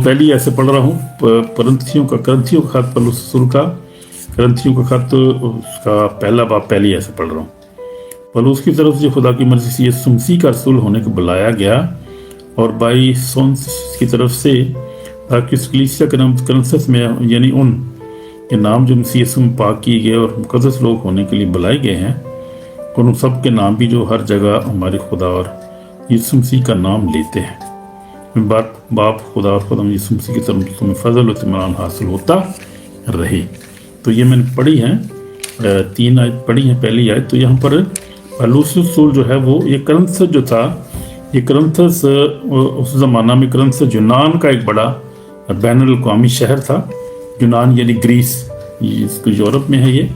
पहली ऐसे पढ़ रहा हूँ करंथियों का खत पौलुस रसूल का करंथियों का खत उसका पहला बाब पहली ऐसे पढ़ रहा हूँ। पौलुस की तरफ से खुदा की मर्जी से यीशु मसीह का रसूल होने को बुलाया गया और बाई सोन्स की तरफ से ताकि उस कलीसिया के नाम करंथस में यानी उन के नाम जो मसीह यीशु में पाक किए गए और मुकद्दस लोग होने के लिए बुलाए गए हैं और उन सब के नाम भी जो हर जगह हमारे खुदा और यीशु मसीह का नाम लेते हैं। बाप खुदा और खुदा यीशु मसीह की तरफ तुम्हें फजल और इत्मीनान हासिल होता रहे। तो ये मैंने पढ़ी है, 3 आयत पढ़ी है। पहली आयत तो यहाँ पर पौलुस रसूल जो है वो ये करंथस जो था, ये करंथस उस ज़माना में करंथस यूनान का एक बड़ा बैनुल अक़वामी शहर था। यूनान यानी ग्रीस, इसको यूरोप में है, ये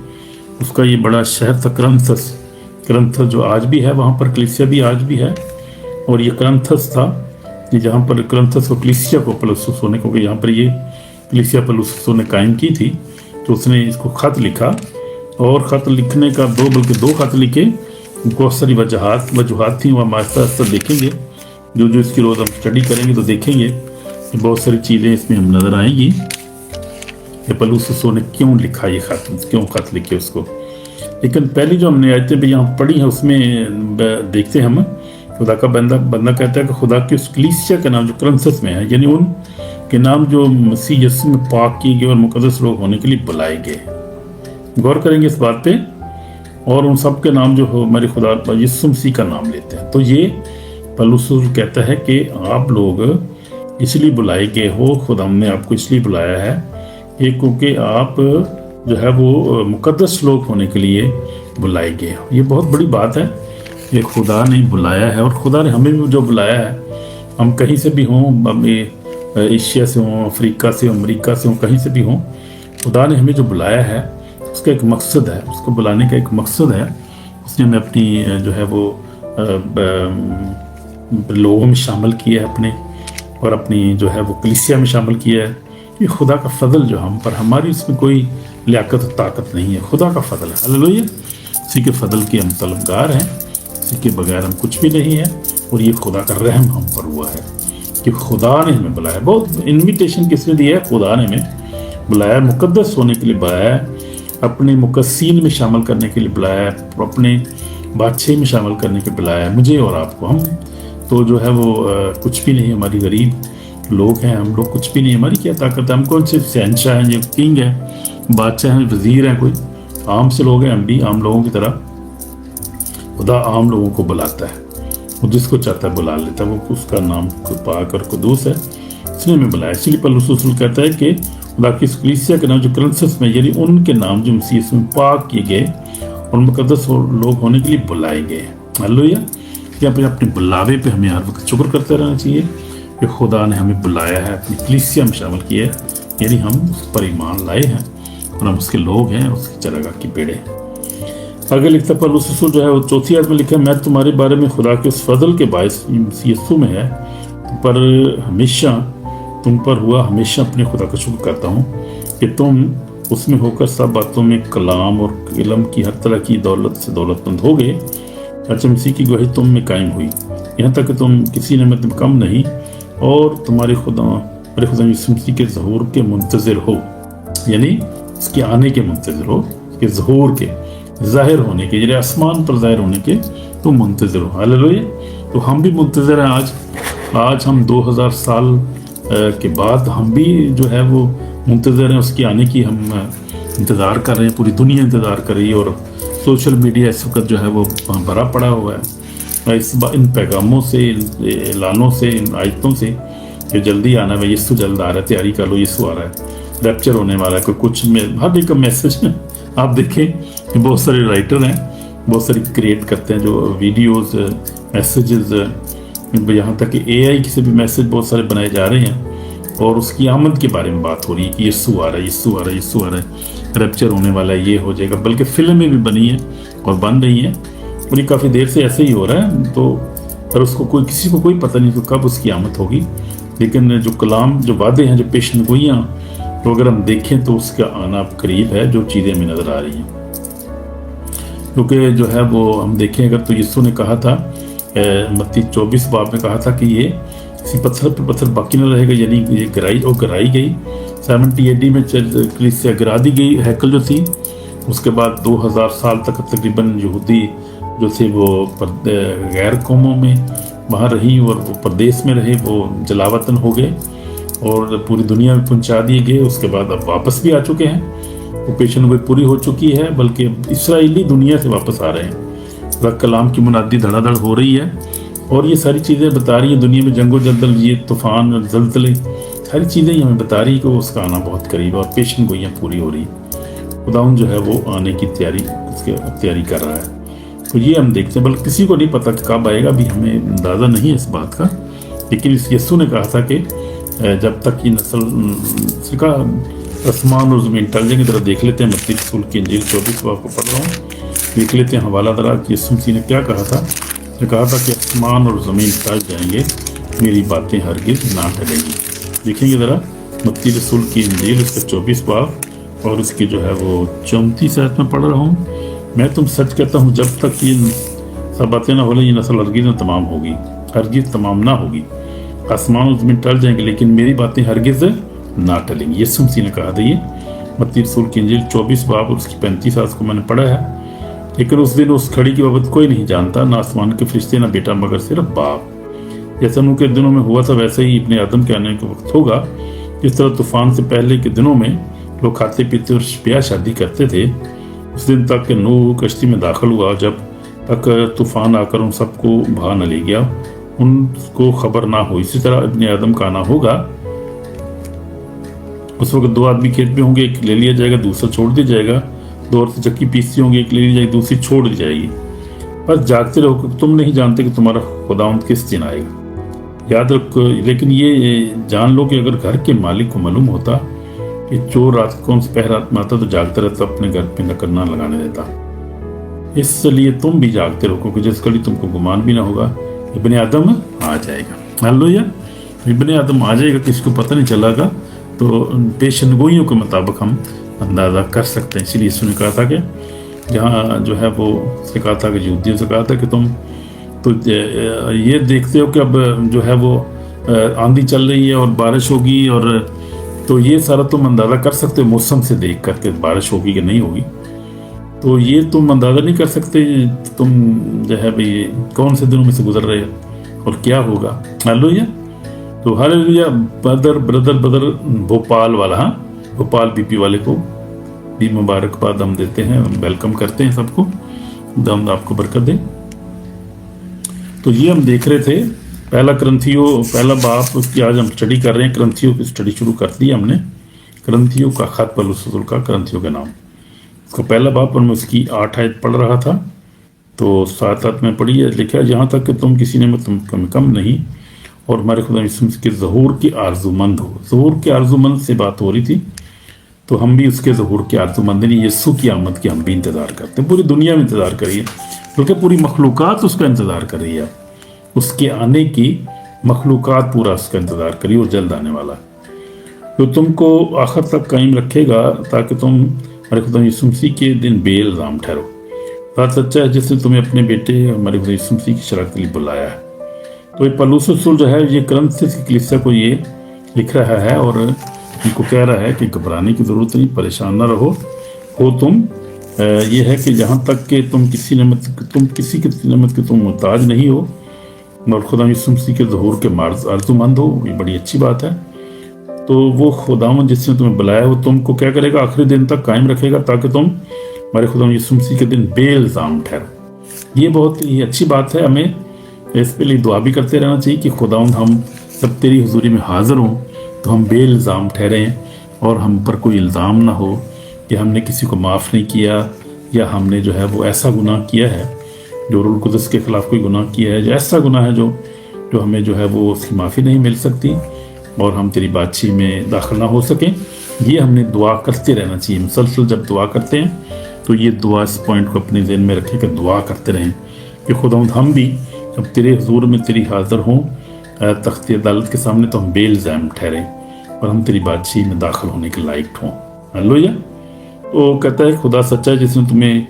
उसका ये बड़ा शहर था करंथस जो आज भी है, वहाँ पर कलीसिया भी आज भी है। और ये करंथस था कि जहाँ पर करंथस को कलीसिया को पौलुस होने को यहाँ पर ये कलीसिया पौलुस ने कायम की थी। तो उसने इसको खत लिखा और ख़त लिखने का बल्कि दो खत लिखे। बहुत सारी वजूहात थी, वो हम आहिस्ता आहिस्ता देखेंगे। जो इसकी रोज़ हम स्टडी करेंगे तो देखेंगे कि बहुत सारी चीज़ें इसमें हम नज़र आएंगी कि पौलुस ने क्यों लिखा ये खत, क्यों खत लिखे उसको। लेकिन पहली जो हमने आयतें भी यहाँ पढ़ी हैं उसमें देखते हैं हम, खुदा का बंदा कहता है कि खुदा की उस कलीसिया का नाम जो करंथस में है यानी उन के नाम जो मसीह यीशु में पाक किए गए और मुकद्दस लोग होने के लिए बुलाए गए। गौर करेंगे इस बात पे। और उन सब के नाम जो हो हमारे खुदा यीशु मसीह का नाम लेते हैं। तो ये पौलुस कहता है कि आप लोग इसलिए बुलाए गए हो, खुदा ने आपको इसलिए बुलाया है कि क्योंकि आप जो है वो मुकद्दस लोग होने के लिए बुलाए गए हो। ये बहुत बड़ी बात है, ये खुदा ने बुलाया है। और खुदा ने हमें भी जो बुलाया है, हम कहीं से भी हों, एशिया से हों, अफ्रीका से, अमेरिका से हों, कहीं से भी हों, खुदा ने हमें जो बुलाया है उसका एक मकसद है, उसको बुलाने का एक मकसद है। उसने हमें अपनी जो है वो लोगों में शामिल किया है अपने, और अपनी जो है वो कलीसिया में शामिल किया है। ये खुदा का फजल जो हम पर, हमारी इसमें कोई लियाकत और ताकत नहीं है, खुदा का फजल है। हालेलुया। इसी के फजल के हम तलबगार हैं, इसी के बगैर हम कुछ भी नहीं है। और ये खुदा का रहम हम पर हुआ है कि खुदा ने हमें बुलाया। बहुत इन्विटेशन किसने दिया है? खुदा ने हमें बुलाया, मुकद्दस होने के लिए बुलाया, अपने मुकस्सीन में शामिल करने के लिए बुलाया, अपने बादशाही में शामिल करने के लिए बुलाया मुझे और आपको। हम तो जो है वो कुछ भी नहीं, हमारी गरीब लोग हैं, हम लोग कुछ भी नहीं, हमारी क्या ताकत है? हम कौन से शहनशाह हैं, जो किंग हैं, बादशाह हैं, वजीर हैं, कोई आम से लोग हैं। हम भी आम लोगों की तरह। खुदा आम लोगों को बुलाता है, वो जिसको चाहता है बुला लेता है, वो उसका नाम पाक और कुदूस है, इसलिए हमें बुलाया। इसलिए पौलुस रसूल कहता है कि खुदा की कलीसिया के नाम जो करंथस में यानी उनके नाम जो मसीह यीशु में पाक किए गए और मुकद्दस लोग होने के लिए बुलाए गए। हालेलुया। यहाँ पे अपने बुलावे पे हमें हर वक्त शुक्र करते रहना चाहिए कि खुदा ने हमें बुलाया है, अपनी कलीसिया में शामिल किया है, यानी हम उस पर ईमान लाए हैं और हम उसके लोग हैं, उसकी चरागाह की पेड़े हैं। आगे लिखता पौलुस रसूल जो है वो 4 आयत में लिखा, मैं तुम्हारे बारे में खुदा के उस फजल के बायस यीशु में है पर हमेशा तुम पर हुआ, हमेशा अपने खुदा का शुक्र करता हूँ कि तुम उसमें होकर सब बातों में कलाम और इल्म की हर तरह की दौलत से दौलतमंद हो गए। अच्छा मसीह की गवाही तुम में कायम हुई, यहाँ तक कि तुम किसी नेमत में कम नहीं और तुम्हारे खुदा यीशु मसीह के ज़हूर के मुंतज़िर हो, यानी उसके आने के मुंतज़िर हो, उसके ज़हूर के ज़ाहिर होने के, यानी आसमान पर ज़ाहिर होने के तुम मुंतज़िर हो। हालेलुया। तो हम भी मुंतज़िर हैं। आज हम 2000 साल के बाद हम भी जो है वो मुंतज़िर हैं उसके आने की। हम इंतज़ार कर रहे हैं, पूरी दुनिया इंतज़ार कर रही है और सोशल मीडिया इस वक्त जो है वो भरा पड़ा हुआ है इन पैगामों से, इन ऐलानों से, इन आयतों से कि जल्दी आना है, यीशु जल्द आ रहा है, तैयारी कर लो, यीशु आ रहा है, रैप्चर होने वाला है। कोई कुछ में हर एक का मैसेज आप देखें, बहुत सारे राइटर हैं, बहुत सारी क्रिएट करते हैं जो वीडियोज़, मैसेजेस, यहाँ तक कि AI से भी मैसेज बहुत सारे बनाए जा रहे हैं और उसकी आमद के बारे में बात हो रही है कि यीशु आ रहा है, यीशु आ रहा है, यीशु आ रहा है, रैप्चर होने वाला है, ये हो जाएगा। बल्कि फिल्में भी बनी हैं और बन रही हैं और ये काफ़ी देर से ऐसे ही हो रहा है। तो पर उसको किसी को कोई पता नहीं तो कब उसकी आमद होगी। लेकिन जो कलाम, जो वादे हैं, जो पेशन गोइयाँ, तो अगर हम देखें तो उसका आना करीब है, जो चीज़ें हमें नज़र आ रही हैं। क्योंकि जो है वो हम देखें अगर तो यीशु ने कहा था मत्ती 24 बाब में कहा था कि ये किसी पत्थर पर पत्थर बाकी न रहेगा, यानी ये गिराई गई। 70 AD में कलीसिया गिरा दी गई, हैकल जो थी। उसके बाद 2000 साल तक तकरीबन यहूदी जो थे वो गैर कौमों में वहाँ रही, और वो प्रदेश में रहे, वो जलावतन हो गए और पूरी दुनिया में पहुँचा दिए गए। उसके बाद अब वापस भी आ चुके हैं, ऑपरेशन वो पूरी हो चुकी है, बल्कि इसराइली दुनिया से वापस आ रहे हैं। खुदा कलाम की मुनादी धड़ाधड़ हो रही है, और ये सारी चीज़ें बता रही हैं दुनिया में जंगो जदल, ये तूफान, जलजले, सारी चीज़ें ही हमें बता रही है कि वो उसका आना बहुत करीब है और पेशन गोइयाँ पूरी हो रही है। खुदाउन जो है वो आने की तैयारी कर रहा है। तो ये हम देखते हैं, बल्कि किसी को नहीं पता कि कब आएगा, भी हमें अंदाज़ा नहीं है इस बात का। लेकिन इस यीशु ने कहा था कि जब तक ये नस्ल का आसमान और ज़मीन टल जाएंगे। ज़रा देख लेते हैं मत्ती रसूल की इंजील 24 बाब को पढ़ रहा हूँ, देख लेते हैं हवाला दरा कि यीशु मसीह ने क्या कहा था। उसने कहा था कि आसमान और ज़मीन टल जाएंगे, मेरी बातें हरगिज़ ना टलेंगी। देखेंगे ज़रा मत्ती रसूल की इंजील उसका 24 बाब और उसकी जो है वो 34 आयत में पढ़ रहा हूँ। मैं तुम सच कहता हूँ, जब तक ये सब बातें ना हो लें, ये नस्ल हरगिज़ न तमाम होगी, हरगिज़ तमाम ना होगी। आसमान और ज़मीन टल जाएंगे, लेकिन मेरी बातें हरगिज़ ना टलेंगी। यीशु मसीह ने कहा था ये, मत्ती रसूल की इंजील 24 बाब और उसकी 35 आयत को मैंने पढ़ा है। लेकिन उस दिन उस घड़ी की बाबत कोई नहीं जानता, ना आसमान के फरिश्ते ना बेटा, मगर सिर्फ बाप। जैसा नूह के दिनों में हुआ था, वैसे ही अपने आदम के आने के वक्त होगा। जिस तरह तूफान से पहले के दिनों में लोग खाते पीते और ब्याह शादी करते थे, उस दिन तक कि नूह कश्ती में दाखिल हुआ, जब तक तूफान आकर उन सबको बहा न ले गया, उनको खबर ना हो। इसी तरह अपने आदम का आना होगा। उस वक्त 2 आदमी खेत में होंगे, एक ले लिया जाएगा, दूसरा छोड़ दिया जाएगा। 2 औरतें चक्की पीसती होंगी, एक ले ली जाएगी, दूसरी छोड़ दी जाएगी। बस जागते रहो, तुम नहीं जानते कि तुम्हारा खुदावंद किस दिन आएगा। याद रखो, लेकिन ये जान लो कि अगर घर के मालिक को मालूम होता कि चोर रात कौन सी पहर रात में आता, तो जागता रहता, अपने घर पे नकर ना लगाने देता। इसलिए तुम भी जागते रहो, क्योंकि जिस घड़ी तुमको गुमान भी ना होगा, इब्ने आदम आ जाएगा। हालेलुया, इब्ने आदम आ जाएगा, किसी को पता नहीं चलेगा। तो पेशन गोइयों के मुताबिक हम अंदाज़ा कर सकते हैं। इसीलिए इसने कहा था कि जहाँ जो है वो उसने कहा था कि यहूदियों से कहा था कि तुम तो ये देखते हो कि अब जो है वो आंधी चल रही है और बारिश होगी, और तो ये सारा तुम अंदाज़ा कर सकते हो मौसम से देख करके बारिश होगी कि नहीं होगी। तो ये तुम अंदाज़ा नहीं कर सकते तुम जो है भाई कौन से दिनों में से गुजर रहे हो और क्या होगा। हालेलुया। तो हालेलुया। ब्रदर भोपाल वाला, हाँ, भोपाल बीपी वाले को भी मुबारकबाद हम देते हैं, वेलकम करते हैं सबको, हम आपको बरकत दें। तो ये हम देख रहे थे पहला बाप, उसकी आज हम स्टडी कर रहे हैं। क्रंथियों की स्टडी शुरू कर दी हमने, क्रंथियों का खत पौलुस रसूल का, क्रंथियों के नाम, उसका पहला बाप, और मैं उसकी 8 आयत पढ़ रहा था। तो 7 आयत में पढ़ी है, लिखा है, यहाँ तक कि तुम किसी ने तुम कम नहीं और हमारे खुदा यीशु मसीह के ज़हूर की आरज़ूमंद हो। ज़हूर के आरज़ूमंद से बात हो रही थी, तो हम भी उसके ज़हूर के आरज़ूमंद नहीं, यीशु की आमद की हम भी इंतज़ार करते हैं। पूरी दुनिया में इंतज़ार करिए, बल्कि पूरी मखलूक़ात उसका इंतज़ार कर रही है। उसके आने की मखलूक़ात पूरा उसका इंतज़ार करिए, वो जल्द आने वाला, जो तुमको आखिर तक कायम रखेगा, ताकि तुम हमारे खुदा यीशु मसीह के दिन बेइल्ज़ाम ठहरो। बात सच्चा है जिसने तुम्हें अपने बेटे हमारे खुदा यीशु मसीह की शराकत के लिए बुलाया है। तो ये पौलुस रसूल जो है, ये क्रंथियों की कलीसिया को ये लिख रहा है और उनको कह रहा है कि घबराने की ज़रूरत नहीं, परेशान ना रहो। तुम ये है कि जहाँ तक कि तुम किसी की नेमत के तुम मुहताज नहीं हो और खुदा यीशु मसीह के ज़हूर के आरज़ूमंद हो, ये बड़ी अच्छी बात है। तो वो खुदावंद जिसने तुम्हें बुलाया, वो तुमको क्या करेगा, आखिरी दिन तक कायम रखेगा, ताकि तुम हमारे खुदा यीशु मसीह के दिन बेइल्ज़ाम ठहरो। ये बहुत ही अच्छी बात है। हमें इसके लिए दुआ भी करते रहना चाहिए कि खुदावंद हम सब तेरी हुजूरी में हाज़िर हों, तो हम बेइल्ज़ाम ठहरें और हम पर कोई इल्ज़ाम ना हो कि हमने किसी को माफ़ नहीं किया, या हमने जो है वो ऐसा गुनाह किया है जो रूल कुदस के ख़िलाफ़ कोई गुनाह किया है, जो ऐसा गुनाह है जो हमें जो है वो उसकी माफ़ी नहीं मिल सकती और हम तेरी बादशाही में दाखिल ना हो सकें। ये हमने दुआ करते रहना चाहिए। मुसलसल जब दुआ करते हैं तो ये दुआ, इस पॉइंट को अपने ज़हन में रखें कि दुआ करते रहें कि खुदावंद हम भी जब तेरे हुजूर में तेरी हाज़िर हों तख्त अदालत के सामने, तो हम बेइल्ज़ाम ठहरें और हम तेरी बादशाही में दाखिल होने के लायक हों। हालेलुया। तो कहता है, खुदा सच्चा है जिसने तुम्हें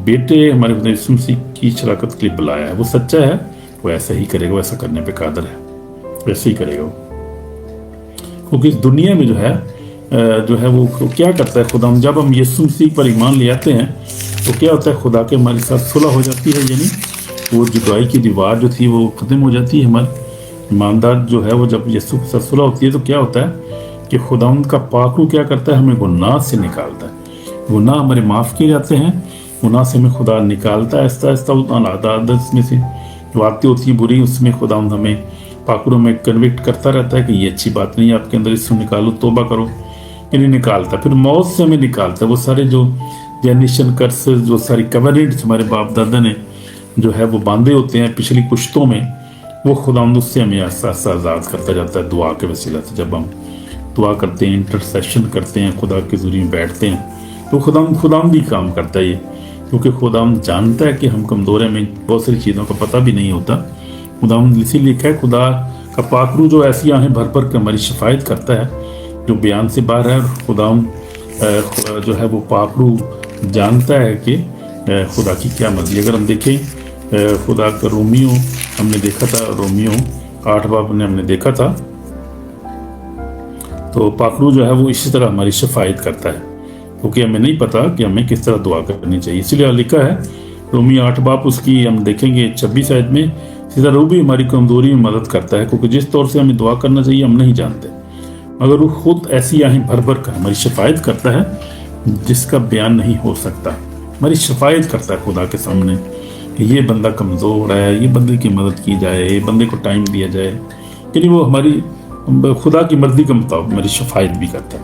बेटे हमारे खुदा यीशु मसीह की शराकत के लिए बुलाया है। वो सच्चा है, वो ऐसा ही करेगा, वो ऐसा करने पे कादर है। वैसे ही करेगा वो। क्योंकि इस दुनिया में जो है वो क्या करता है खुदा, जब हम यीशु मसीह पर ईमान ले आते हैं तो क्या होता है, खुदा के हमारे साथ सुलह हो जाती है, यानी वो जुदाई की दीवार जो थी वो ख़त्म हो जाती है। हमारे ईमानदार जो है वो जब यीशु के साथ सुलह होती है तो क्या होता है कि खुदावंद का पाक रूह क्या करता है, हमें गुनाह से निकालता है। गुनाह हमारे माफ़ किए जाते हैं, गुनाह से हमें खुदा निकालता है आहिस्ता आहिस्ता आदत में से जो आती होती है बुरी, उसमें खुदावंद हमें पाक रूह में कन्विक्ट करता रहता है कि ये अच्छी बात नहीं है आपके अंदर, इसको निकालो, तोबा करो, यानी निकालता। फिर मौत से हमें निकालता है। वो सारे जो जेनरेशन कर्स, जो सारी कवरेंट्स हमारे बाप दादा ने जो है वो बांधे होते हैं पिछली कुश्तों में, वो खुदावंद उससे हमें आहिस्ता आहिस्ता आज़ाद करता जाता है दुआ के वसीला से। जब हम दुआ करते हैं, इंटरसेशन करते हैं, खुदा के ज़रिए में बैठते हैं, तो खुदावंद ही काम करता है ये, क्योंकि खुदावंद जानता है कि हम कमज़ोर हैं, हमें बहुत सारी चीज़ों का पता भी नहीं होता। खुदावंद इसीलिए लिखा है, खुदा का पाक रूह जो ऐसी आहें भर भर के हमारी शिफायत करता है जो बयान से बाहर है। और खुदावंद जो है वो पाक रूह जानता है कि खुदा की क्या मर्जी। अगर हम देखें खुदा का रोमियो हमने देखा था, रोमियो 8 बाब में हमने देखा था, तो पाक रूह जो है वो इसी तरह हमारी शिफायत करता है, क्योंकि हमें नहीं पता कि हमें किस तरह दुआ करनी चाहिए। इसलिए लिखा है रोमियो 8 बाब, उसकी हम देखेंगे 26 आयत में, सीधा रूह भी हमारी कमज़ोरी में मदद करता है, क्योंकि जिस तौर से हमें दुआ करना चाहिए हम नहीं जानते, मगर वो खुद ऐसी आहें भर भर कर हमारी शिफायत करता है जिसका बयान नहीं हो सकता। हमारी शिफायत करता है खुदा के सामने कि ये बंदा कमज़ोर है, ये बंदे की मदद की जाए, ये बंदे को टाइम दिया जाए, यानी वो हमारी खुदा की मर्जी के मुताबिक हमारी शिफायत भी करता है।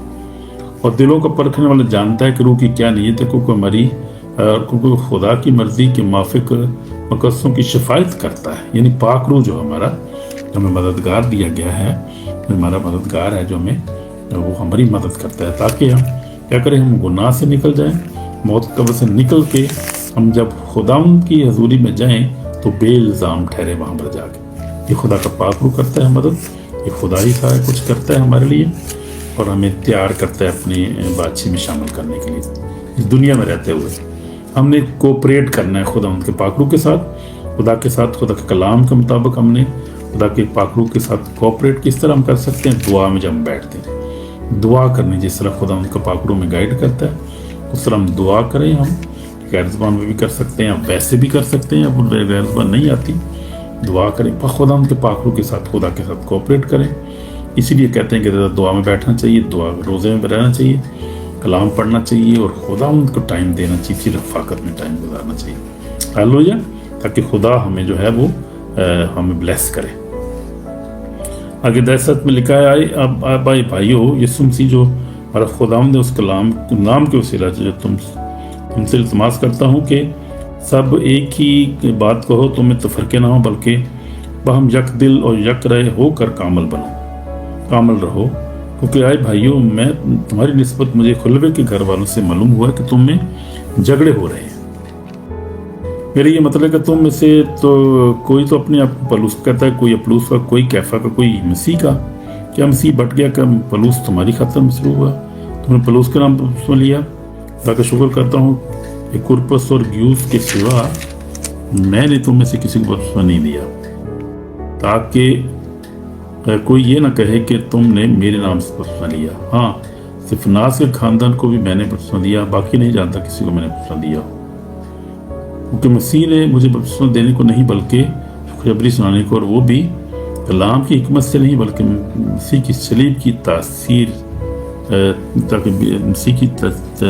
और दिलों को परखने वाला जानता है कि रूह की क्या नीयत है, क्योंकि हमारी क्योंकि खुदा की मर्जी के माफिक मकसदों की शिफायत करता है। यानी पाक रूह जो हमारा, जो हमें मददगार दिया गया है, हमारा मददगार है, जो हमें वो हमारी मदद करता है, ताकि हम क्या करें, हम गुनाह से निकल जाएं, मौत की कब्र से निकल के हम जब खुदावंद की हजूरी में जाएं तो बेइल्ज़ाम ठहरे वहाँ पर जाके। ये खुदा का पाक रूह करता है मदद, ये खुदा ही सारा कुछ करता है हमारे लिए, और हमें तैयार करता है अपनी बातचीत में शामिल करने के लिए। इस दुनिया में रहते हुए हमने कोऑपरेट करना है खुदावंद के पाक रूह के साथ, खुदा के साथ, खुदा के कलाम के मुताबिक हमने खुदा के पाक रूह के साथ कोऑपरेट किस तरह हम कर सकते हैं। दुआ में जब हम बैठते हैं, दुआ करनी जिस तरह खुदा उनका पाक रूह में गाइड करता है उस तरह हम दुआ करें। हम गैर ज़बान में भी कर सकते हैं, आप वैसे भी कर सकते हैं, अब गैर ज़बान नहीं आती, दुआ करें, खुदा उनके पाक रूह के साथ, खुदा के साथ कोऑपरेट करें। इसीलिए कहते हैं कि दुआ में बैठना चाहिए, दुआ रोज़े में रहना चाहिए, कलाम पढ़ना चाहिए, और खुदा उनको टाइम देना चाहिए, रफ़ाकत में टाइम गुजारना चाहिए। हालेलुया, ताकि खुदा हमें जो है वो हमें ब्लेस करे। आगे 10 में लिखा है, अब आई भाइयों, यीशु मसीह जो हमारा खुदावंद है, उस कलाम नाम के वसीला से जो तुमसे इल्तिमास करता हूँ कि सब एक ही बात कहो, तुम्हें तफरके ना हो, बल्कि बहम यक दिल और यक रहे होकर कामल रहो। क्योंकि आए भाइयों, मैं तुम्हारी निस्बत मुझे खुलवे के घर वालों से मालूम हुआ कि तुम में झगड़े हो रहे हैं। मेरा ये मतलब है कि तुम में से तो कोई तो अपने आप को पलूस कहता है, कोई अपलूस का, कोई कैफा का, कोई मसीह का। क्या मसीह बट गया? क्या पलूस तुम्हारी खातिर मसरूफ हुआ? तुमने पलूस के नाम पर सुन लिया। खुदा का शुक्र करता हूँ कि कुरपस और ग्यूस के सिवा मैंने तुम में से किसी को बपतिस्मा नहीं दिया, ताकि कोई ये ना कहे कि तुमने मेरे नाम से बपतिस्मा लिया। हाँ, सिर्फ नास के खानदान को भी मैंने बपतिस्मा दिया, बाकी नहीं जानता किसी को मैंने बपतिस्मा दिया, क्योंकि मसीह ने मुझे बपतिस्मा देने को नहीं बल्कि खुशखबरी सुनाने को, और वो भी कलाम की हिकमत से नहीं बल्कि मसीह की सलीब की तासीर, ताकि मसीह की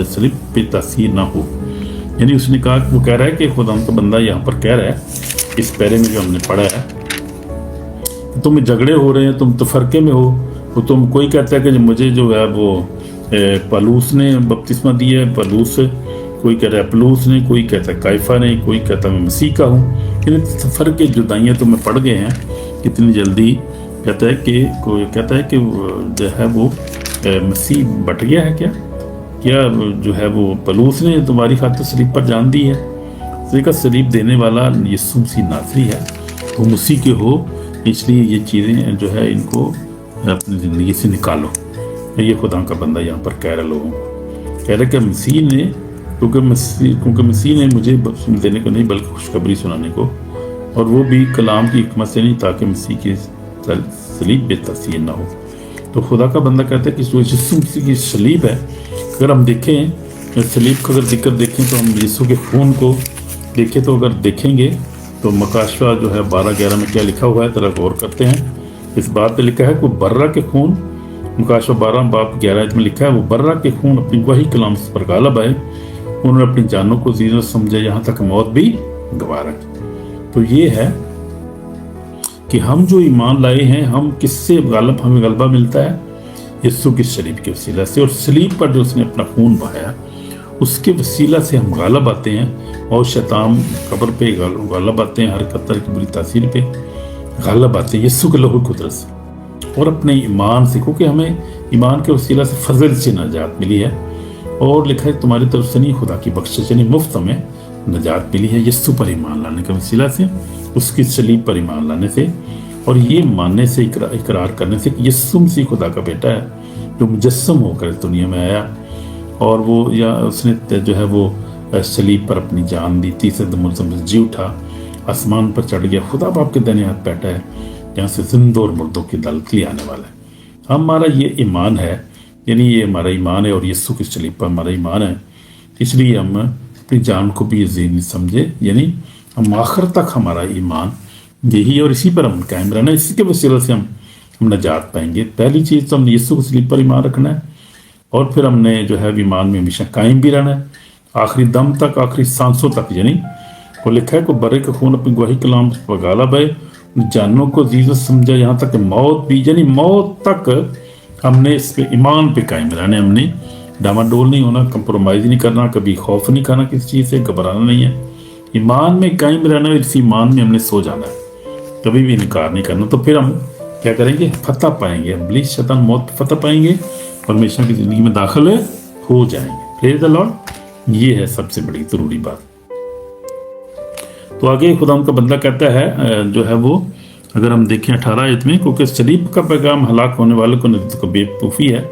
सलीब पे तासीर ना हो। यानी उसने कहा, वो कह रहा है कि खुदा का बंदा यहाँ पर कह रहा है, इस पैरे में जो हमने पढ़ा है, तुम झगड़े हो रहे हैं, तुम तफरके में हो। तो तुम, कोई कहता है कि मुझे जो है वो पलूस ने बपतिस्मा दिया है, पलूस, कोई कह रहा है पलूस ने, कोई कहता है काइफा ने, कोई कहता है मैं मसीह का हूँ। लेकिन फ़र्क के जुदाइयाँ तो मैं पढ़ गए हैं कितनी जल्दी। कहता है कि कोई कहता है कि जो है वो मसीह बट गया है, क्या जो है वो पलूस ने तुम्हारी खातिर सलीब पर जान दी है। का सलीब देने वाला यीशु मसीह नासरी है, वो मसीह के हो, इसलिए ये चीज़ें जो है इनको अपनी ज़िंदगी से निकालो। ये खुदा का बंदा यहाँ पर कह रहा लोगों को, कह रहा कि मसीह ने, क्योंकि मसीह ने मुझे बपतिस्मा देने को नहीं बल्कि खुशखबरी सुनाने को, और वो भी कलाम की हिकमत से नहीं, ताकि मसीह की सलीब बे तासीर ना हो। तो खुदा का बंदा कहता है कि जो यीशु मसीह की सलीब है, अगर हम देखें सलीब का अगर जिक्र देखें तो हम यीशु के खून को देखें, तो अगर देखेंगे तो मकाशवा जो है 12:11 में क्या लिखा हुआ है, जरा गौर करते हैं। इस बात पे लिखा है कि बर्रा के खून, मकाशवा 12:11 में लिखा है, वो बर्रा के खून अपनी वही कलाम पर गालिब आए, उन्होंने अपनी जानों को जीनत समझा, यहाँ तक मौत भी गवारा की। तो ये है कि हम जो ईमान लाए हैं, हम किससे गालिब, हमें गलबा मिलता है यीशु की सलीब के वसीला से, और सलीब पर जो उसने अपना खून बहाया उसके वसीला से हम गालिब आते हैं, और शैतान कब्र पे गालिब आते हैं, हर कतर की बुरी तासीर पे गालिब आते हैं यीशु के लहू कुदरत से और अपने ईमान से, क्योंकि हमें ईमान के वसीला से फजल से नजात मिली है। और लिखा है तुम्हारी तरफ से नहीं, खुदा की बख्शिश यानी मुफ्त में नजात मिली है यीशु पर ईमान लाने के वसीला से, उसकी सलीब पर ईमान लाने से, और ये मानने से, इकरार करने से कि यीशु मसीह खुदा का बेटा है जो मुजस्सम होकर इस दुनिया में आया, और वो या उसने जो है वो सलीब पर अपनी जान दी, तीसरे दिन जी उठा, आसमान पर चढ़ गया, खुदा बाप के दाहिने हाथ बैठा है, जहाँ से जिंदों और मुर्दों की अदालत लिए आने वाला है। हमारा ये ईमान है, यानी ये हमारा ईमान है और यीशु की सलीब पर हमारा ईमान है, इसलिए हम अपनी जान को भी यकीनी समझे, यानी हम आखिर तक हमारा ईमान यही, और इसी पर हम कायम रहना, इसी के वसीले से हम नजात पाएंगे। पहली चीज़ तो हमने यीशु की सलीब पर ईमान रखना है, और फिर हमने जो है ईमान में हमेशा कायम भी रहना है आखिरी दम तक, आखिरी सांसों तक। यानी वो लिखा है को बरे का खून अपनी गवाही कलाम पर गालिब है, जानों को जीजत समझा, यहाँ तक मौत भी, यानी मौत तक हमने इस पे ईमान पे कायम रहना है। हमने डामाडोल नहीं होना, कंप्रोमाइज़ नहीं करना, कभी खौफ नहीं करना किसी चीज़ से, घबराना नहीं है, ईमान में कायम रहना है, इस ईमान में हमने सो जाना है, कभी भी इनकार नहीं करना। तो फिर हम क्या करेंगे, फतह पाएंगे, हम इब्लीस शैतान मौत पे फतह पाएंगे और हमेशा की ज़िंदगी में दाखिल हो जाएंगे। प्रेज़ द लॉर्ड, ये है सबसे बड़ी ज़रूरी बात। तो आगे खुदा का बंदा कहता है जो है वो, अगर हम देखें 18 आयत में, क्योंकि सलीब का पैगाम हलाक होने वालों को नज़दीक बेवकूफ़ी है,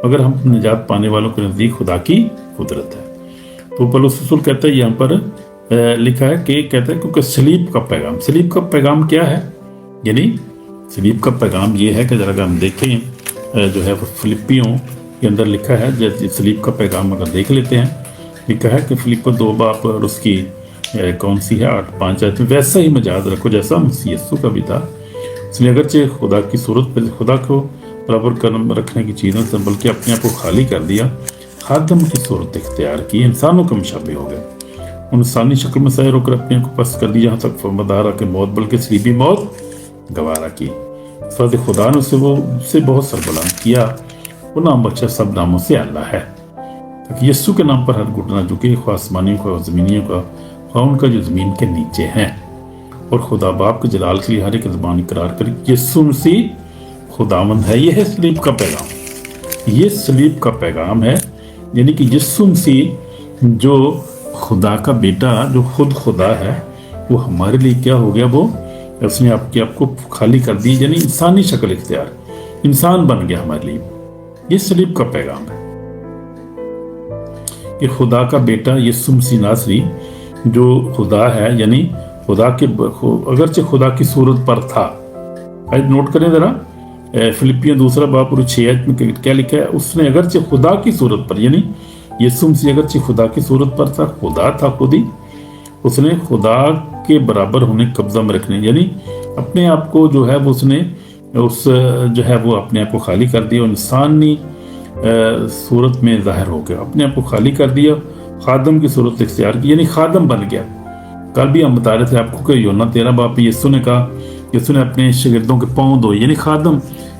मगर हम निजात पाने वालों के नज़दीक खुदा की कुदरत है। तो पौलुस रसूल कहता है यहाँ पर लिखा है कि कहता है क्योंकि सलीब का पैगाम क्या है, यानी सलीब का पैगाम ये है कि जरा हम देखें जो है वो फिलिपियों के अंदर लिखा है, जैसे सलीब का पैगाम अगर देख लेते हैं, लिखा है कि फिलिपो 2 बाप और उसकी कौन सी है 8-5 आयत में, वैसा ही मजाज रखो जैसा मसीह यीशु का भी था, इसलिए अगरचे खुदा की सूरत पर खुदा को बराबर कदम रखने की चीज़ों से बल्कि अपने आप को खाली कर दिया, खादम की सूरत इख्तियार की, इंसानों के मुशाबे हो गए, इंसानी शक्ल में सैर होकर अपने को पस्त कर दिया, यहाँ तक फरमादार के मौत बल्कि सलीबी मौत गवारा की। फर्द खुदा ने उससे बहुत सरबुलंद किया, वो नाम बच्चा सब नामों से अल्लाह है, ताकि यीशु के नाम पर हर घुटना झुके, ख्वाह आसमानियों का, ज़मीनियों का, ख्वाह उनका जो ज़मीन के नीचे हैं, और खुदा बाप के जलाल के लिए हर एक ज़बान इकरार करे यीशु मसीह खुदावंद है। यह है सलीब का पैगाम, ये सलीब का पैगाम है, यानी कि यीशु मसीह जो खुदा का बेटा, जो खुद खुदा है, वो हमारे लिए क्या हो गया, वो उसने आपको खाली कर दी, यानी इंसानी शक्ल इख्तियार, इंसान बन गया हमारे लिए। ये सलीब का पैगाम है कि खुदा का बेटा यीशु मसीह नासरी जो खुदा है, यानी खुदा के अगरचे खुदा की सूरत पर था। नोट करें जरा, फिलिपियों 2 बाप और 6 आयत में क्या लिखा है, उसने अगरचे खुदा की सूरत पर, यानी यीशु मसीह अगरचे खुदा की सूरत पर था, खुदा था खुद ही, उसने खुदा के बराबर होने कब्जा में रखने, यानी अपने आप को जो है वो उसने उस जो है वो अपने आप को खाली कर दिया, इंसानी सूरत में जाहिर हो गया, अपने आप को खाली कर दिया, खादम की सूरत इख्तियार की, यानी खादम बन गया। कल भी हम बता रहे थे आपको कि यूहन्ना 13 बाप यीशु ने कहा, यीशु ने अपने शागिर्दों के पाँव धोए, यानी खादम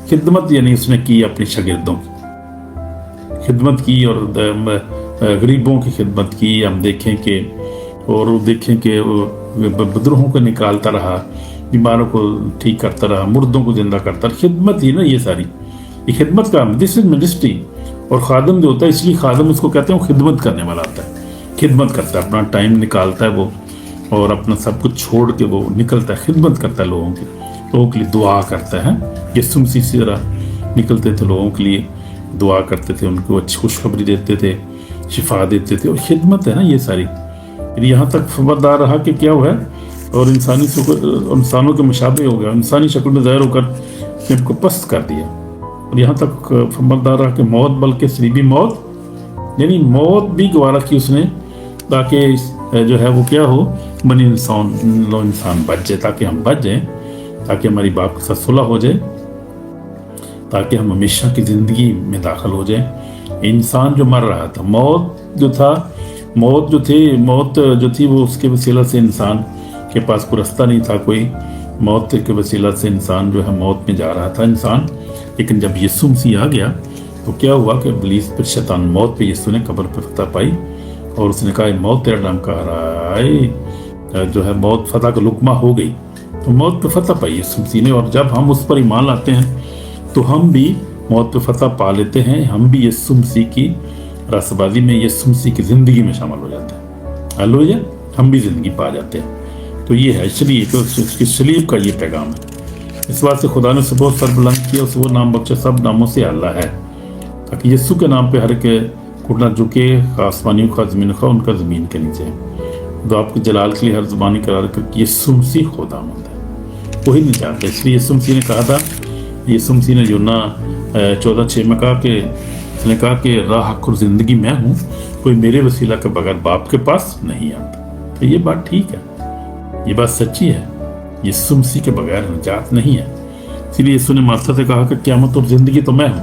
खिदमत, यानी उसने की अपने शागिर्दों की खिदमत की और गरीबों की खिदमत की। हम देखें कि बदरूहों को निकालता रहा, बीमारों को ठीक करता रहा, मुर्दों को जिंदा करता रहा, खिदमत ही ना ये सारी, ये खिदमत का, दिस इज मिनिस्ट्री। और खादम जो होता है, इसलिए खादम उसको कहते हैं, वो खिदमत करने वाला होता है, खिदमत करता है, अपना टाइम निकालता है वो, और अपना सब कुछ छोड़ के वो निकलता है, खिदमत करता है, लोगों के लिए दुआ करता है। यीशु मसीह से जरा निकलते थे, लोगों के लिए दुआ करते थे, उनको अच्छी खुशखबरी देते थे, शिफा देते थे, और खिदमत है ना ये सारी। यहाँ तक खबरदार रहा कि क्या हुआ है, और इंसानों के मुशाबे हो गया, इंसानी शक्ल में ज़ाहिर होकर अपने आप को पस्त कर दिया, और यहाँ तक फरमानदार रहा कि मौत बल्कि सलीबी मौत, यानी मौत भी गवारा की उसने, ताकि जो है वो क्या हो, बनी इंसान बच जाए, ताकि हम बच जाएं, ताकि हमारी बाप के साथ सुलह हो जाए, ताकि हम हमेशा की ज़िंदगी में दाखिल हो जाएं। इंसान जो मर रहा था, मौत जो थी वो उसके वसीला से इंसान के पास कोई रास्ता नहीं था, कोई मौत के वसीला से इंसान जो है मौत में जा रहा था इंसान। लेकिन जब यीशु मसीह आ गया तो क्या हुआ कि इब्लीस पर, शैतान मौत पे यीशु ने कब्र पर फतह पाई, और उसने कहा मौत तेरा नाम कहा रहा है, जो है मौत फतह का लुकमा हो गई। तो मौत पे फतह पाई यीशु मसीह ने, और जब हम उस पर ईमान लाते हैं तो हम भी मौत पे फतह पा लेते हैं, हम भी यीशु मसीह की रास्तबाजी में, यीशु मसीह की ज़िंदगी में शामिल हो जाते हैं। हालेलुया, हम भी ज़िंदगी पा जाते हैं। तो ये है सलीब, तो उसकी सलीब का ये पैगाम है। इस बात से खुदा ने उसे बहुत सरबुलंद किया, उसे वो नाम बख्शा सब नामों से आला है, ताकि यीशु के नाम पे हर के घुटना झुके, आसमानियों का ज़मीन का, उनका ज़मीन के नीचे। तो आपके जलाल के लिए हर ज़बानी करार कर यीशु मसीह खुदावंद है, वही नहीं चाहते। इसलिए यीशु मसीह ने कहा था, यीशु मसीह ने यूहन्ना 14:6 में कहा कि राह हक़ और ज़िंदगी मैं हूँ, कोई मेरे वसीला के बगैर बाप के पास नहीं आता। तो ये बात ठीक है, ये बात सच्ची है, यीशु मसीह के बगैर निजात नहीं है। इसलिए यीशु ने मार्था से कहा कि क़यामत और ज़िंदगी तो मैं हूँ,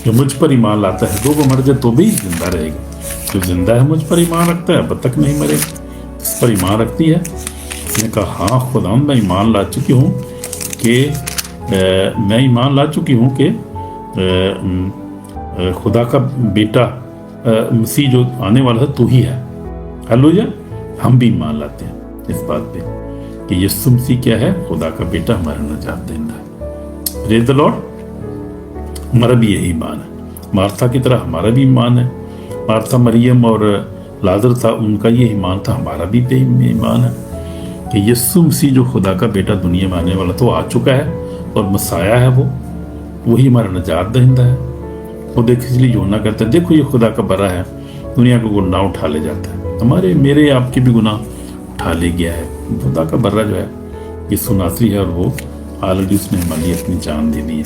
जो मुझ पर ईमान लाता है दो वो मर जाए तो भी जिंदा रहेगा, जो जिंदा है मुझ पर ईमान रखता है अब तक नहीं मरेगा। इस पर ईमान रखती है। उसने कहा हाँ खुदा मैं ईमान ला चुकी हूँ कि खुदा का बेटा मसीह जो आने वाला है तू ही है। हालेलुया, हम भी ईमान लाते हैं इस बात पे कि यीशु मसीह क्या है, खुदा का बेटा, हमारा निजात देना है। Praise the Lord. हमारा भी यही ईमान है, मार्था की तरह हमारा भी ईमान है। मार्था, मरियम और लाजर था, उनका ये ईमान था, हमारा भी ईमान है कि यीशु मसीह जो खुदा का बेटा दुनिया में आने वाला तो आ चुका है, और मसाया है वो, वही हमारा निजात दहिंदा है। वो देख, इसलिए यूहन्ना कहता है देखो ये खुदा का बरा है, दुनिया को गुनाह उठा ले जाता है, हमारे मेरे आपके भी गुनाह उठा ले गया है। खुदा का बरा जो है यीशु नासरी है, और वो ऑलरेडी उसने हमारे लिए अपनी जान दे दी है।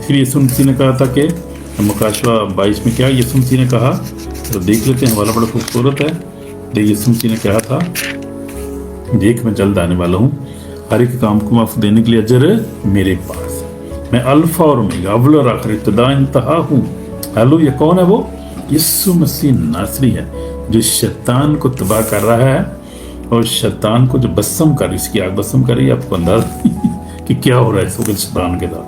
फिर यीशु मसीह ने कहा था कि मुकाशवा 22 में क्या यीशु मसीह ने कहा, तो देख लेते हैं, हमारा बड़ा खूबसूरत है। देख यीशु मसीह ने कहा था, देख मैं जल्द आने वाला हूँ, हर एक काम को माफ देने के लिए अजर मेरे पास, मैं अल्फा और ओमेगा, अव्वल और आखिर, इब्तिदा इंतहा हूँ। हालेलुया, कौन है वो? यीशु मसीह नासरी है, जो शैतान को तबाह कर रहा है, और शैतान को जो बस्सम कर रही, इसकी आग बस्सम कर रही है। आपको अंदाजा कि क्या हो रहा है इस वक्त शैतान के साथ,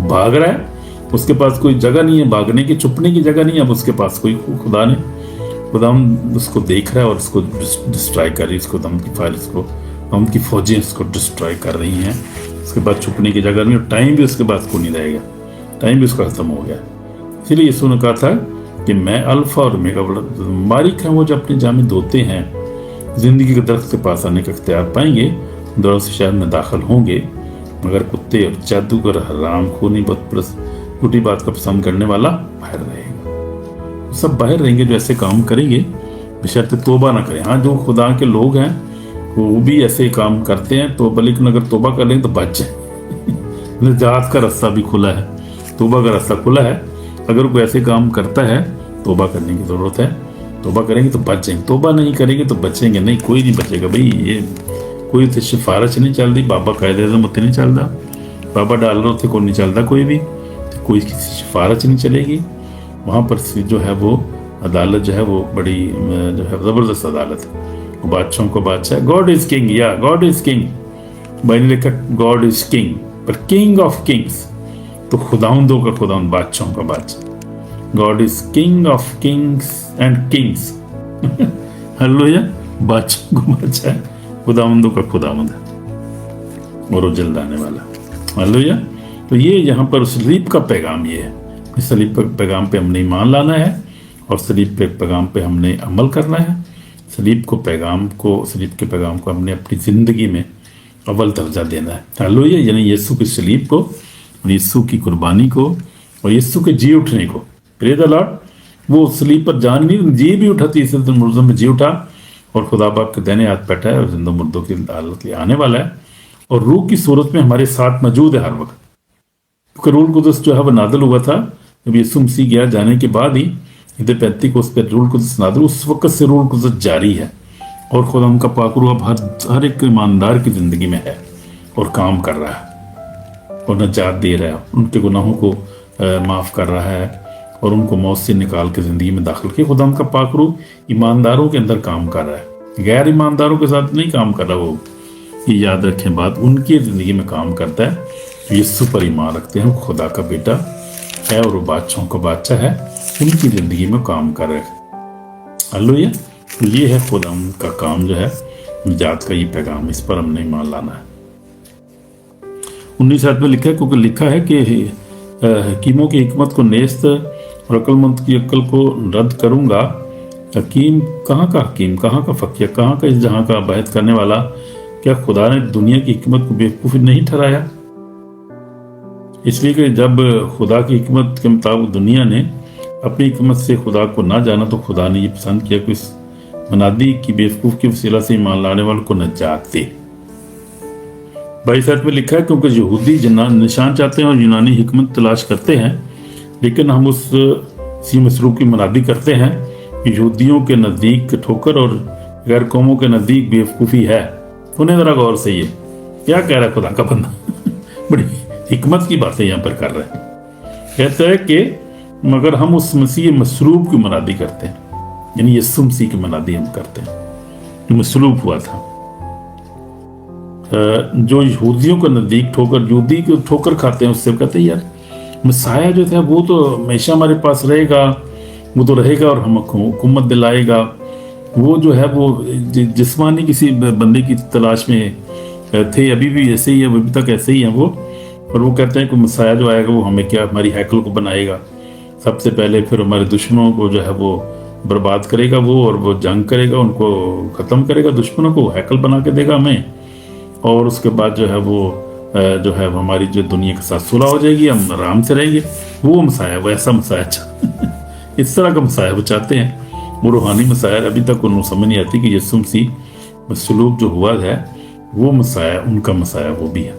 भाग रहा है, उसके पास कोई जगह नहीं है भागने की, छुपने की जगह नहीं है अब उसके पास कोई। खुदा उसको देख रहा है और उसको डिस्ट्रॉय कर रही है, उसको दम की फाइल, उसको हम की फौजें उसको डिस्ट्रॉय कर रही हैं। उसके बाद छुपने की जगह नहीं, और टाइम भी उसके पास को नहीं रहेगा, टाइम भी उसका खत्म हो गया। इसलिए यीशु ने कहा था कि मैं अल्फा और ओमेगा, मालिक हैं वो जो अपनी जामें धोते हैं, जिंदगी के दरख्त के पास आने का इख्तियार पाएंगे, दौर से शहर में दाखिल होंगे, मगर कुत्ते और जादूगर, हराम खूनी, बदपरस्त, झूठी बात का पसंद करने वाला बाहर रहेगा। सब बाहर रहेंगे जो ऐसे काम करेंगे, बशर्ते तोबा ना करें। हाँ, जो खुदा के लोग हैं वो भी ऐसे काम करते हैं, तो लेकिन अगर तोबा कर लें तो बच जाए। निजात का रास्ता भी खुला है, तोबा का रास्ता खुला है। अगर कोई ऐसे काम करता है, तोबा करने की ज़रूरत है, तोबा करेंगे तो बच जाएंगे, तोबा नहीं करेंगे तो बचेंगे नहीं, कोई नहीं बचेगा भाई। ये कोई तो सिफारिश नहीं चल रही, बाबा कायदे आज़म उत्ते नहीं चलता, बाबा डाल रहे उत्ते कोई नहीं चलता, कोई भी कोई किसी सिफारिश नहीं चलेगी। वहाँ पर जो है वो अदालत जो है वो बड़ी जो है ज़बरदस्त अदालत है। वो बादशाहों को बादशाह, गॉड इज़ किंग, या गॉड इज़ किंग, भाई ने लिखा गॉड इज़ किंग, पर किंग ऑफ किंग्स तो खुदाउंदों का खुदाउंद, बादशाहों का बादशाह। God is king of kings and kings. Hallelujah, बादशाहों का बादशाह, खुदावंदों का खुदावंद है, और वो जल्द आने वाला। हालेलुया। तो ये यहाँ पर सलीब का पैगाम ये है, इस सलीब पर पैगाम पे हमने ईमान लाना है, और सलीब पे पैगाम पे हमने अमल करना है। सलीब के पैगाम को हमने अपनी ज़िंदगी में अव्वल दर्जा देना है। हालेलुया, यानी यीशु की सलीब को, यीशु की कुर्बानी को, और यीशु के जी उठने को। Praise the Lord. वो सलीब पर जान नहीं, जी भी उठा, तीसरे दिन मुर्दों में जी उठा, और खुदा बाप के दाहिने हाथ बैठा है, और जिंदा मुर्दों की अदालत लिए आने वाला है, और रूह की सूरत में हमारे साथ मौजूद है हर वक्त। क्योंकि रूल कुदस जो है वो नादल हुआ था जब यीशु मसीह गया जाने के बाद ही इधर 35 पर रूल कुदस नादल, उस वक्त से रूल कुदस जारी है और खुदा उनका पाक रूह अब हर एक ईमानदार की ज़िंदगी में है और काम कर रहा है और नजात दे रहा है, उनके गुनाहों को माफ़ कर रहा है और उनको मौत से निकाल के ज़िंदगी में दाखिल किया। खुदा उनका पाक रूह ईमानदारों के अंदर काम कर रहा है, गैर ईमानदारों के साथ नहीं काम कर रहा। वो ये याद रखें बात, उनकी ज़िंदगी में काम करता है यीशु पर ईमान रखते हैं, खुदा का बेटा है और वो बादशाहों का बादशाह है, उनकी ज़िंदगी में काम कर रहे हैं। हालेलुया। तो ये है खुदा का काम जो है, निजात का ये पैगाम, इस पर हमने ईमान लाना है। 19 आयत में लिखा है, क्योंकि लिखा है कि हकीमों की हिकमत को नेस्त और अक्लमंद की अक्ल को रद्द करूंगा। हकीम, कहाँ का हकीम, कहाँ का फकीर, कहाँ का इस जहाँ का बहस करने वाला? क्या खुदा ने दुनिया की हिकमत को बेवकूफ़ी नहीं ठहराया? इसलिए कि जब खुदा की हिकमत के मुताबिक दुनिया ने अपनी हिकमत से खुदा को ना जाना, तो खुदा ने ये पसंद किया कि इस मनादी की बेवकूफ़ की वसीला से ईमान लाने वालों को नजात दे। 22 में लिखा है, क्योंकि यहूदी निशान चाहते हैं और यूनानी हिकमत तलाश करते हैं, लेकिन हम उस सी मसरूफ़ की मनादी करते हैं कि यहूदियों के नज़दीक ठोकर और गैर कौमों के नज़दीक बेवकूफ़ी है। उन्हें ज़रा गौर से ये क्या कह रहा है खुदा का बंदा बड़ी हिकमत की बातें यहाँ पर कर रहे हैं। कहता है कि मगर हम उस मसीह मसरूफ़ की मनादी करते हैं, यानी यीशु मसीह की मनादी हम करते हैं जो मसलूब हुआ था, जो यहूदियों के नज़दीक ठोकर, यहूदी को ठोकर खाते हैं, उससे कहते हैं यार मसाया जो था वो तो हमेशा हमारे पास रहेगा, वो तो रहेगा और हम हुकूमत दिलाएगा। वो जो है वो जिस्मानी किसी बंदे की तलाश में थे, अभी भी ऐसे ही है, अभी तक ऐसे ही हैं वो। और वो कहते हैं कि मसाया जो आएगा वो हमें क्या, हमारी हैकल को बनाएगा सबसे पहले, फिर हमारे दुश्मनों को जो है वो बर्बाद करेगा वो, और वो जंग करेगा, उनको ख़त्म करेगा दुश्मनों को, हैकल बना के देगा हमें, और उसके बाद जो है वो जो है हमारी जो दुनिया के साथ सुलह हो जाएगी, हम आराम से रहेंगे। वो मसाया, वो ऐसा मसाया इस तरह का मसाया वो चाहते हैं। वो रूहानी मसाया अभी तक उनको समझ नहीं आती कि यीशु मसीह मसलूब जो हुआ है वो मसाया, उनका मसाया वो भी है,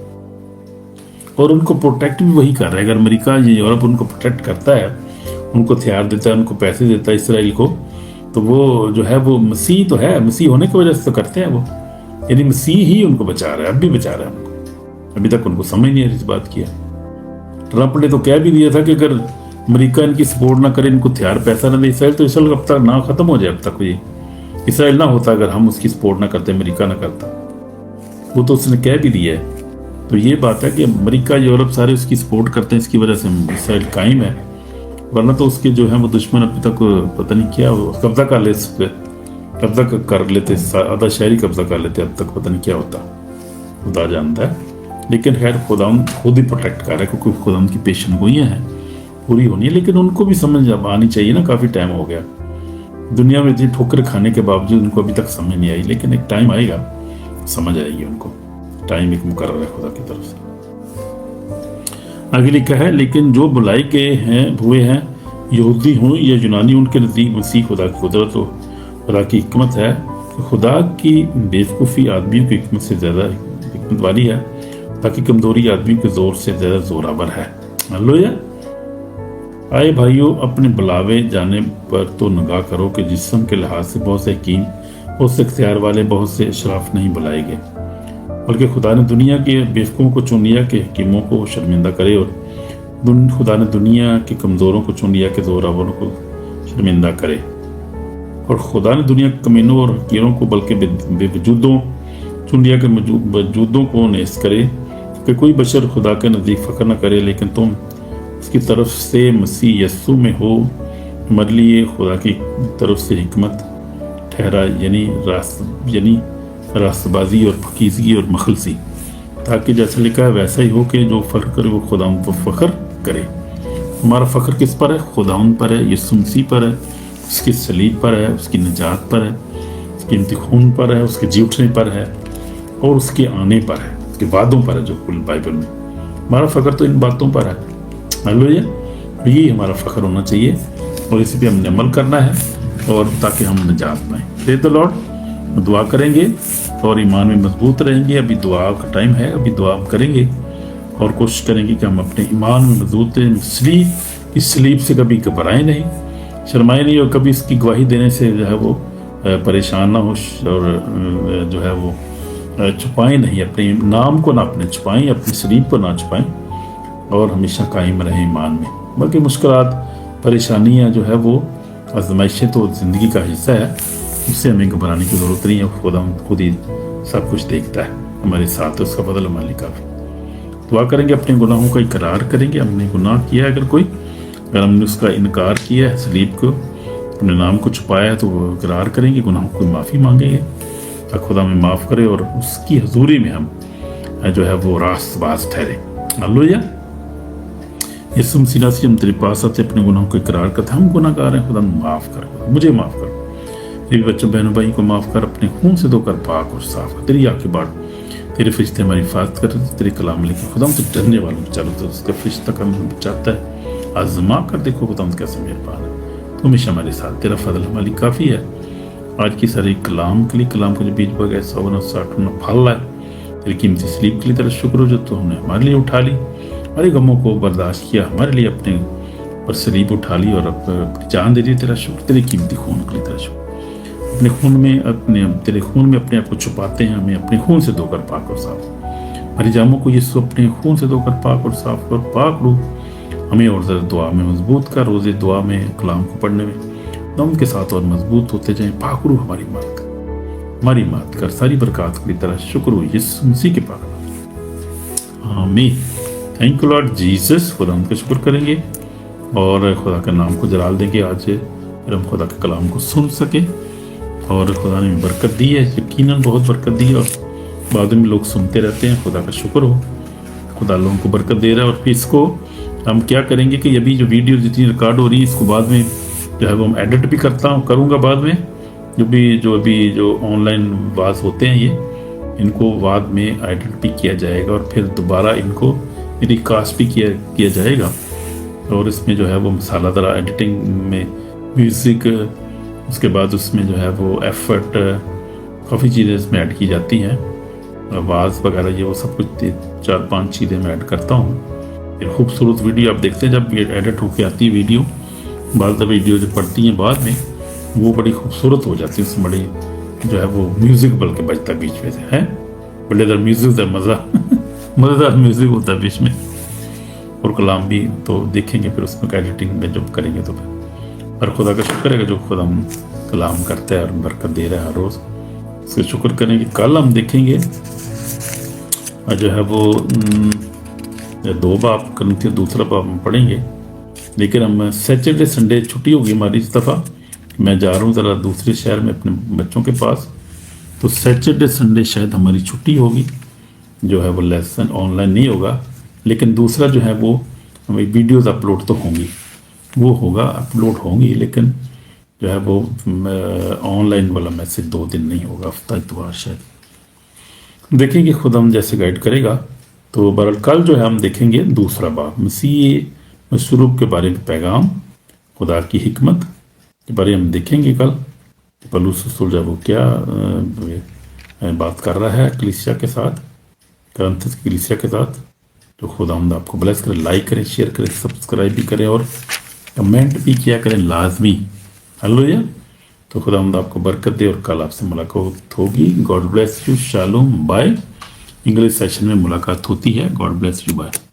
और उनको प्रोटेक्ट भी वही कर रहा है। अगर अमेरिका या यूरोप उनको प्रोटेक्ट करता है, उनको हथियार देता है, उनको पैसे देता है इसराइल को, तो वो जो है वो मसीह तो है, मसीह होने की वजह से तो करते हैं वो, यानी मसीह ही उनको बचा रहा है, अब भी बचा रहा है उनको। अभी तक उनको समझ नहीं है इस बात की। ट्रंप ने तो कह भी दिया था कि अगर अमेरिका इनकी सपोर्ट ना करे, इनको हथियार पैसा ना दे इसराइल, तो इसराइल अब तक ना खत्म हो जाए। अब तक ये इसराइल ना होता अगर हम उसकी सपोर्ट ना करते, अमेरिका ना करता, वो तो उसने कह भी दिया है। तो ये बात है कि अमेरिका यूरोप सारे उसकी सपोर्ट करते हैं, इसकी वजह से इसराइल कायम है, वरना तो उसके जो है वो दुश्मन अभी तक पता नहीं क्या कब्जा कर ले, उस पर कब्जा कर लेते, आधा शहरी कब्जा कर लेते, अब तक पता नहीं क्या होता, खुदा जानता है। लेकिन खैर खुदा खुद ही प्रोटेक्ट कर रहा है, क्योंकि खुदा उनकी पेशन गोइयाँ हैं पूरी होनी है। लेकिन उनको भी समझ आनी चाहिए ना, काफ़ी टाइम हो गया दुनिया में इतनी ठोकर खाने के बावजूद उनको अभी तक समझ नहीं आई, लेकिन एक टाइम आएगा समझ आएगी उनको, टाइम एक मुकर्रर है खुदा की तरफ से। आगे लिखा है, लेकिन जो बुलाई के हैं हुए हैं, यहूदी हों या यूनानी, उनके नज़दीक मसीह खुदा की कुदरत हो, खुदा की हिकमत है। खुदा की बेवकूफ़ी आदमियों की हिकमत से ज़्यादा हिकमत वाली है, ताकि कमज़ोरी आदमी के ज़ोर से ज़्यादा ज़ोरावर है। हालेलुया। आए भाइयों, अपने बुलावे जाने पर तो निगाह करो कि जिस्म के लिहाज से बहुत से हकीम, बहुत से इख्तियार वाले, बहुत से अशराफ नहीं बुलाए गए, बल्कि खुदा ने दुनिया के बेवकूफ़ों को चुन लिया कि हकीमों को शर्मिंदा करे, और खुदा ने दुनिया के कमज़ोरों को चुन लिया कि ज़ोरावरों को शर्मिंदा करे। और खुदा ने दुनिया के कमीनों और हकीरों को बल्कि बेवजूदों चुन लिया कि मौजूदों को नेस्त करे, कि कोई बशर खुदा के नज़दीक फ़ख्र न करे, लेकिन तुम उसकी तरफ से मसीह यस्सु में हो, हमारे लिए खुदा की तरफ से हिकमत ठहरा, यानी रास्तबाजी और फकीज़गी और मखलसी, ताकि जैसा लिखा है वैसा ही हो कि जो फ़ख्र करे वो खुदा पर फ़ख्र करे। हमारा फ़ख्र किस पर है? खुदा पर है, यीशु मसीह पर है, उसके सलीब पर है, उसकी निजात पर है, उसके इंतख़ाब पर है, उसके जी उठने पर है, और उसके आने पर है, उसके वादों पर है, जो बाइबल में। हमारा फ़ख्र तो इन बातों पर है। हालेलुया। यही हमारा फ़ख्र होना चाहिए, और इसी पे हमने अमल करना है, और ताकि हम निजात पाएँ। Praise the Lord. दुआ करेंगे और ईमान में मजबूत रहेंगे। अभी दुआ का टाइम है, अभी दुआ करेंगे اور کوشش کریں گے کہ ہم اپنے ایمان میں مضبوط ہیں، اس سلیب سے کبھی گھبرائیں نہیں، شرمائیں نہیں، اور کبھی اس کی گواہی دینے سے جو ہے وہ پریشان نہ ہو، اور جو ہے وہ چھپائیں نہیں، اپنے نام کو نہ اپنے چھپائیں، اپنی سلیب کو نہ چھپائیں، اور ہمیشہ قائم رہیں ایمان میں۔ باقی مشکلات، پریشانیاں جو ہے وہ آزمائشیں تو زندگی کا حصہ ہے، اس سے ہمیں گھبرانے کی ضرورت نہیں ہے، خدا خود ہی سب کچھ دیکھتا ہے ہمارے ساتھ، اس کا فضل ہمارے لیے کافی۔ دعا کریں گے، اپنے گناہوں کا اقرار کریں گے، ہم نے گناہ کیا ہے اگر ہم نے اس کا انکار کیا ہے، سلیب کو، اپنے نام کو چھپایا ہے، تو وہ اقرار کریں گے، گناہوں کو معافی مانگیں گے کہ خدا ہمیں معاف کرے، اور اس کی حضوری میں ہم جو ہے وہ راست باز ٹھہرے۔ ہلیلویہ۔ یسوع مسیح ناصری، ہم تیرے پاس آتے اپنے گناہوں کو اقرار کرتے، ہم گناہ گار ہیں، خدا معاف کر، مجھے معاف کر، میرے بچوں بہنوں بھائی کو معاف کر، اپنے خون سے دھو کر پاک اور صاف کر، تیری آنکھ کے بعد تیرے فرشتے ہماری حفاظت کر، تیرے کلام لے کے خدا ہم سے ڈرنے والوں کو چلو، تو اس کا فرشتہ ہم بچاتا ہے، آزما کر دیکھو خدا ہم کیسے مہربان ہے، تو ہمیشہ ہمارے ساتھ، تیرا فضل ہماری کافی ہے۔ آج کی ساری کلام کے لیے، کلام کو جو بیج بگائے 100 60 پھل رہا ہے، تیری قیمتی سلیب کے لیے تیرا شکر ہو جو تو ہم نے ہمارے لیے اٹھا لی، ہمارے غموں کو برداشت کیا، ہمارے لیے اپنے پر سلیب اٹھا لی اور اپنی جان دے دی، تیرا شکر، تیرے قیمتی خون کے لیے تیرا شکر۔ اپنے خون میں تیرے خون میں اپنے آپ کو چھپاتے ہیں، ہمیں اپنے خون سے دھو کر پاک اور صاف، ہماری جاموں کو یسوع اپنے خون سے دھو کر پاک اور صاف کر، پاک روح ہمیں اور ذرا دعا میں مضبوط کر، روزے دعا میں، کلام کو پڑھنے میں دم کے ساتھ اور مضبوط ہوتے جائیں، پاک روح ہماری مدد کر، ساری برکات کی طرح شکر ہو یسوع مسیح کے پاک نام۔ آمین۔ Thank you lord Jesus. خدا ہم کا شکر کریں گے اور خدا کا نام کو جلال دیں گے، آج پھر ہم خدا کے کلام کو سن سکیں، اور خدا نے برکت دی ہے، یقیناً بہت برکت دی ہے، اور بعد میں لوگ سنتے رہتے ہیں، خدا کا شکر ہو، خدا لوگوں کو برکت دے رہا ہے۔ اور پھر اس کو ہم کیا کریں گے کہ ابھی جو ویڈیو جتنی ریکارڈ ہو رہی ہے، اس کو بعد میں جو ہے وہ ہم ایڈٹ بھی کروں گا بعد میں، جو آن لائن باز ہوتے ہیں ان کو بعد میں ایڈٹ بھی کیا جائے گا، اور پھر دوبارہ ان کو ری کاسٹ بھی کیا جائے گا، اور اس میں جو ہے وہ مسالہ دار ایڈیٹنگ میں میوزک، اس کے بعد اس میں جو ہے وہ ایفرٹ، کافی چیزیں اس میں ایڈ کی جاتی ہیں، آواز وغیرہ، یہ وہ سب کچھ 4-5 چیزیں میں ایڈ کرتا ہوں، پھر خوبصورت ویڈیو آپ دیکھتے ہیں جب یہ ایڈٹ ہو کے آتی ہے ویڈیو، بعض ویڈیو جو پڑتی ہیں بعد میں وہ بڑی خوبصورت ہو جاتی ہے، اس میں بڑی جو ہے وہ میوزک بلکہ بجتا ہے بیچ میں سے، ہے بڑے دار میوزک ہے، مزیدار میوزک ہوتا ہے بیچ میں، اور کلام بھی تو دیکھیں گے پھر اس میں ایڈیٹنگ میں جب کریں گے تو پھر، اور خدا کا شکر ہے کہ جو خدا ہم کلام کرتا ہے اور برکت دے رہا ہے ہر روز، اس کا شکر کریں گے۔ کل ہم دیکھیں گے جو ہے وہ 2 باب کرنتھیوں دوسرا باب ہم پڑھیں گے، لیکن ہم سیٹرڈے سنڈے چھٹی ہوگی ہماری اس دفعہ، میں جا رہا ہوں ذرا دوسرے شہر میں اپنے بچوں کے پاس، تو سیٹرڈے سنڈے شاید ہماری چھٹی ہوگی، جو ہے وہ لیسن آن لائن نہیں ہوگا، لیکن دوسرا جو ہے وہ ہمیں ویڈیوز اپلوڈ تو ہوں گی، وہ ہوگا، اپلوڈ ہوں گی، لیکن جو ہے وہ آن لائن والا میسج 2 دن نہیں ہوگا، ہفتہ اتوار شاید، دیکھیں گے خدا ہم جیسے گائیڈ کرے گا۔ تو بہرحال کل جو ہے ہم دیکھیں گے دوسرا باب، مسیح مسروب کے بارے میں پیغام، خدا کی حکمت کے بارے میں ہم دیکھیں گے کل، پولس رسول جب وہ کیا بات کر رہا ہے کلیسیا کے ساتھ، کرنتھس کی کلیسیا کے ساتھ۔ تو خدا ہم آپ کو بلیس کرے، لائک کریں، شیئر کریں، سبسکرائب بھی کریں، اور کمنٹ بھی کیا کریں لازمی۔ ہلیلویہ۔ تو خدا ہم آپ کو برکت دے، اور کل آپ سے ملاقات ہوگی۔ God bless you, shalom, bye. English session میں ملاقات ہوتی ہے۔ God bless you, bye.